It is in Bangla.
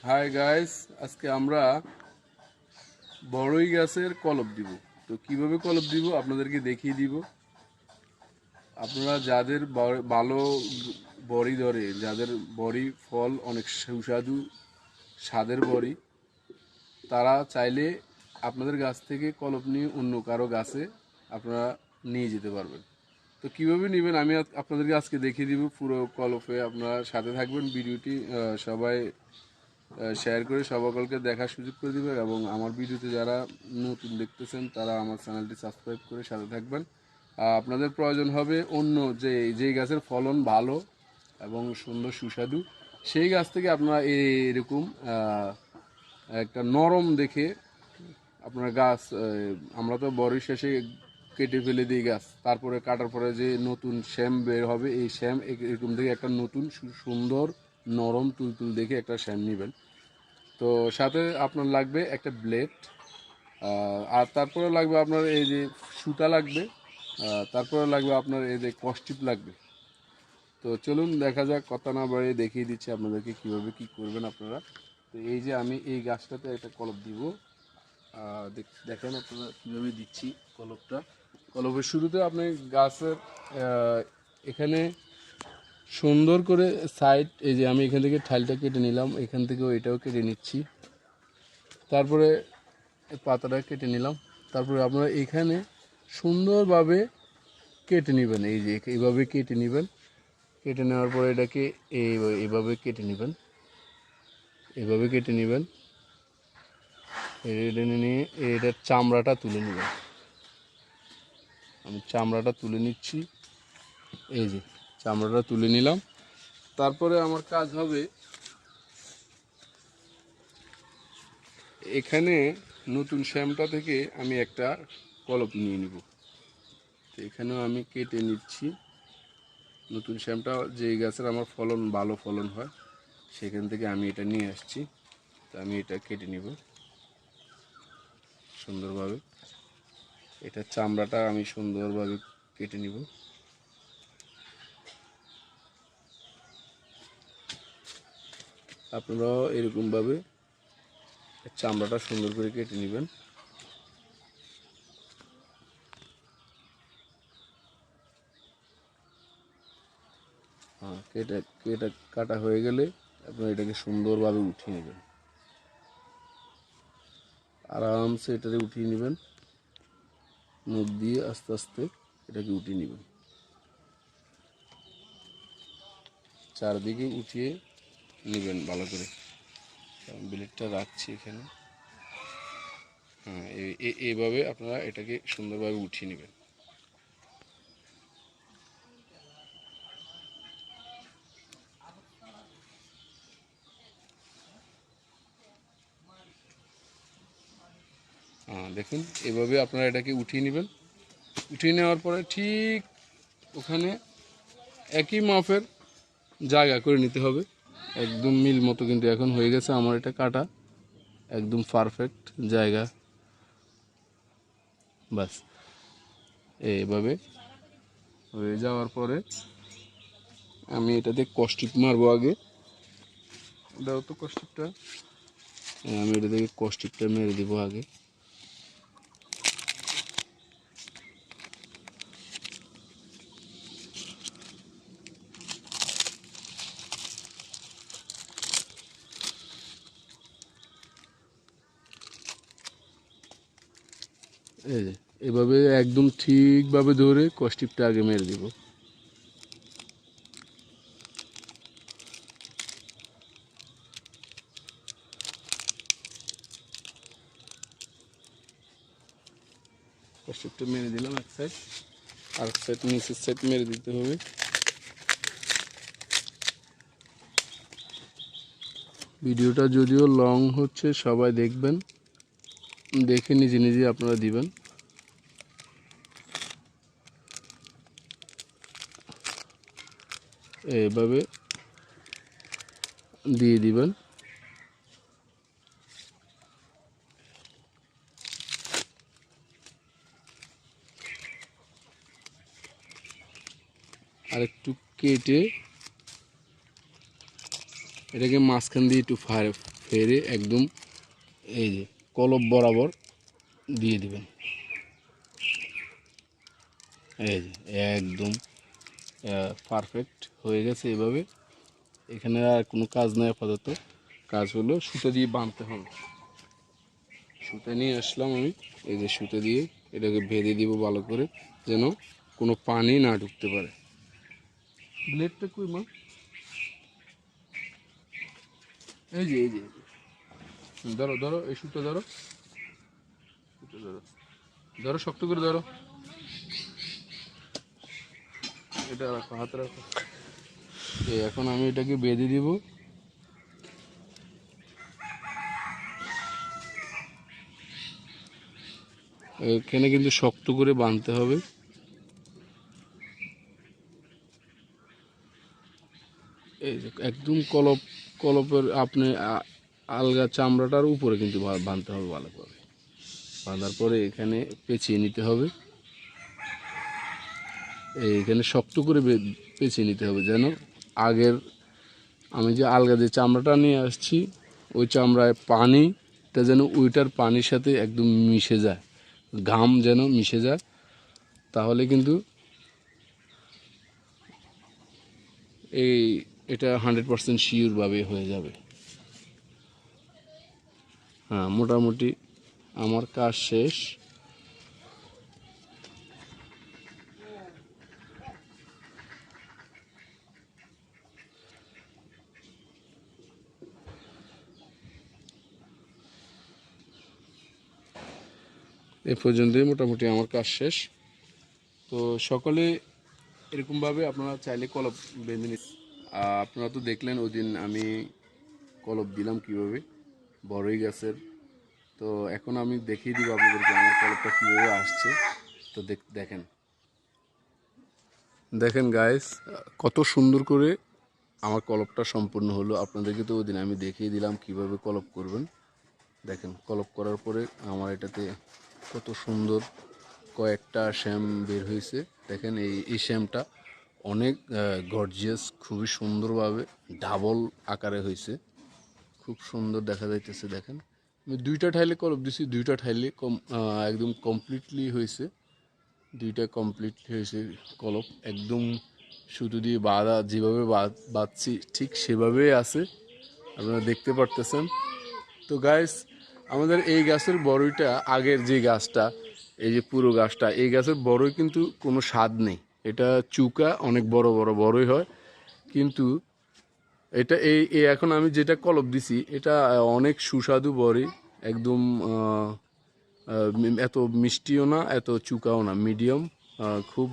হাই গাইস, আজকে আমরা বড়ই গাছের কলপ দিব। তো কিভাবে কলপ দিব আপনাদেরকে দেখিয়ে দিব। আপনারা যাদের ভালো বড়ি ধরে, যাদের বড়ি ফল অনেক সুস্বাদু স্বাদের বড়ি, তারা চাইলে আপনাদের গাছ থেকে কলপ নিয়ে অন্য কারো গাছে আপনারা নিয়ে যেতে পারবেন। তো কীভাবে নেবেন আমি আপনাদেরকে আজকে দেখিয়ে দিব পুরো কলপে। আপনারা সাথে থাকবেন, ভিডিওটি সবাই শেয়ার করে সকলকে দেখার সুযোগ করে দেবেন এবং আমার ভিডিওতে যারা নতুন দেখতেছেন তারা আমার চ্যানেলটি সাবস্ক্রাইব করে সাথে থাকবেন। আপনাদের প্রয়োজন হবে অন্য যেই গাছের ফলন ভালো এবং সুন্দর সুস্বাদু, সেই গাছ থেকে আপনারা এরকম একটা নরম দেখে আপনার গাছ, আমরা তো বড়ি শেষে কেটে ফেলে দিই গাছ, তারপরে কাটার পরে যে নতুন শ্যাম বের হবে, এই শ্যাম এরকম দেখে একটা নতুন সুন্দর নরম তুলতুল দেখে একটা শ্যাম নেবেন। তো সাথে আপনার লাগবে একটা ব্লেড, আর তারপরে লাগবে আপনার এই যে সুতা লাগবে, তারপরে লাগবে আপনার এই যে কষ্টিপ লাগবে। তো চলুন দেখা যাক, কথা না বাড়িয়ে দেখিয়ে দিচ্ছি আপনাদেরকে কীভাবে কী করবেন আপনারা। তো এই যে আমি এই গাছটাতে একটা কলপ দিব, দেখেন আপনারা কীভাবে দিচ্ছি কলপটা। কলপের শুরুতে আপনি গাছের এখানে সুন্দর করে সাইড, এই যে আমি এখান থেকে ঠালটা কেটে নিলাম, এখান থেকেও এটাও কেটে নিচ্ছি, তারপরে পাতাটা কেটে নিলাম। তারপরে আপনারা এখানে সুন্দরভাবে কেটে নেবেন, এই যে এইভাবে কেটে নেবেন। কেটে নেওয়ার পরে এটাকে এইভাবে কেটে নেবেন, এইভাবে কেটে নেবেন। এটা নিয়ে এটার চামড়াটা তুলে নেবেন। আমি চামড়াটা তুলে নিচ্ছি, এই যে চামড়াটা তুলে নিলাম। তারপরে আমার কাজ হবে এখানে নতুন শ্যামটা থেকে আমি একটা কলপ নিয়ে নিব। তো এখানেও আমি কেটে নিচ্ছি নতুন শ্যামটা, যে গাছের আমার ফলন ভালো ফলন হয় সেখান থেকে আমি এটা নিয়ে আসছি। তো আমি এটা কেটে নিব সুন্দরভাবে। এটা চামড়াটা আমি সুন্দরভাবে কেটে নিব। আপনারাও এরকমভাবে চামড়াটা সুন্দর করে কেটে নেবেন। কেটে কাটা হয়ে গেলে আপনারা এটাকে সুন্দরভাবে উঠিয়ে নেবেন, আরামসে এটাকে উঠিয়ে নেবেন। মুখ দিয়ে আস্তে আস্তে এটাকে উঠিয়ে নেবেন, চারদিকে উঠিয়ে নেবেন ভালো করে। ব্লেডটা রাখছি এখানে। হ্যাঁ, এইভাবে আপনারা এটাকে সুন্দরভাবে উঠিয়ে নেবেন। দেখুন, এভাবে আপনারা এটাকে উঠিয়ে নেবেন। উঠিয়ে নেওয়ার পরে ঠিক ওখানে একই মাপের জায়গা করে নিতে হবে, একদম মিল মতো। কিন্তু এখন হয়ে গেছে আমার এটা কাটা একদম পারফেক্ট জায়গা। বাস এইভাবে হয়ে যাওয়ার পরে আমি এটাতে কষ্টিপ মারবো আগে। দাও তো কষ্টিপটা। আমি এটা থেকে কষ্টিপটা মেরে দিব আগে। এই যে এভাবে একদম ঠিকভাবে ধরে কষ্টিপটা আগে মেরে দিব। কষ্টিপটা মেরে দিলাম এক সাইড, আর এক সাইড নিচের সাইড মেরে দিতে হবে। ভিডিওটা যদিও লং হচ্ছে, সবাই দেখবেন, দেখে নিজে নিজে আপনারা দিবেন। এইভাবে দিয়ে দিবেন। আর একটু কেটে এটাকে মাঝখান দিয়ে একটু ফেরে একদম এই যে কলপ বরাবর দিয়ে দিবেন। এই যে একদম পারফেক্ট হয়ে গেছে। এভাবে এখানে আর কোনো কাজ নাই আপাতত, কাজ হলো সুতো দিয়ে বাঁধতে হবে। সুতো নিয়ে আসলাম আমি, এই যে সুতো দিয়ে এটাকে বেঁধে দিব ভালো করে, যেন কোনো পানি না ঢুকতে পারে। ব্লেডটা কই মা? এই যে এই যে ধরো ধরো, এই সুতো ধরো, সুতো ধরো, ধরো শক্ত করে ধরো, এটা রাখো, হাতে রাখো। এখন আমি এটাকে বেঁধে দিব। এখানে কিন্তু শক্ত করে বাঁধতে হবে। এই যে একদম কলপের আপনি আলগা চামড়াটার উপরে কিন্তু বাঁধতে হবে ভালোভাবে। বাঁধার পরে এখানে পেঁচিয়ে নিতে হবে। এইখানে শক্ত করে পেঁচিয়ে নিতে হবে, যেন আগের আমি যে আলগা যে চামড়াটা নিয়ে আসছি ওই চামড়ায় পানিটা যেন ওইটার পানির সাথে একদম মিশে যায়, ঘাম যেন মিশে যায়, তাহলে কিন্তু এটা 100% শিওরভাবে হয়ে যাবে। হ্যাঁ, মোটামুটি আমার কাজ শেষ। এ পর্যন্তই মোটামুটি আমার কাজ শেষ। তো সকলে এরকমভাবে আপনারা চাইলে কলপ বেঁধে নিন। আপনারা তো দেখলেন ওই দিন আমি কলপ দিলাম কীভাবে বড়ই গাছের। তো এখন আমি দেখিয়ে দিব আপনাদেরকে আমার কলপটা কীভাবে আসছে। তো দেখেন দেখেন গাইস, কত সুন্দর করে আমার কলপটা সম্পূর্ণ হলো। আপনাদেরকে তো ওই দিন আমি দেখিয়ে দিলাম কিভাবে কলপ করবেন। দেখেন কলপ করার পরে আমার এটাতে কত সুন্দর কয়েকটা শ্যাম বের হয়েছে। দেখেন এই শ্যামটা অনেক গর্জিয়াস, খুবই সুন্দরভাবে ডাবল আকারে হয়েছে, খুব সুন্দর দেখা যাইতেছে। দেখেন আমি দুইটা ঠাইলে কলপ দিছি, দুইটা ঠাইলে একদম কমপ্লিটলি হয়েছে, দুইটা কমপ্লিটলি হয়েছে কলপ। একদম সুতো দিয়ে বাঁধা, যেভাবে বাঁধছি ঠিক সেভাবেই আছে, আপনারা দেখতে পারতেছেন। তো গাইস, আমাদের এই গাছের বড়ইটা আগের যে গাছটা, এই যে পুরো গাছটা, এই গাছের বড়ই কিন্তু কোনো স্বাদ নেই। এটা চুকা অনেক বড় বড় বড়ই হয়, কিন্তু এটা এখন আমি যেটা কলপ দিছি এটা অনেক সুস্বাদু বড়ি। একদম এত মিষ্টিও না, এত চুকাও না, মিডিয়াম, খুব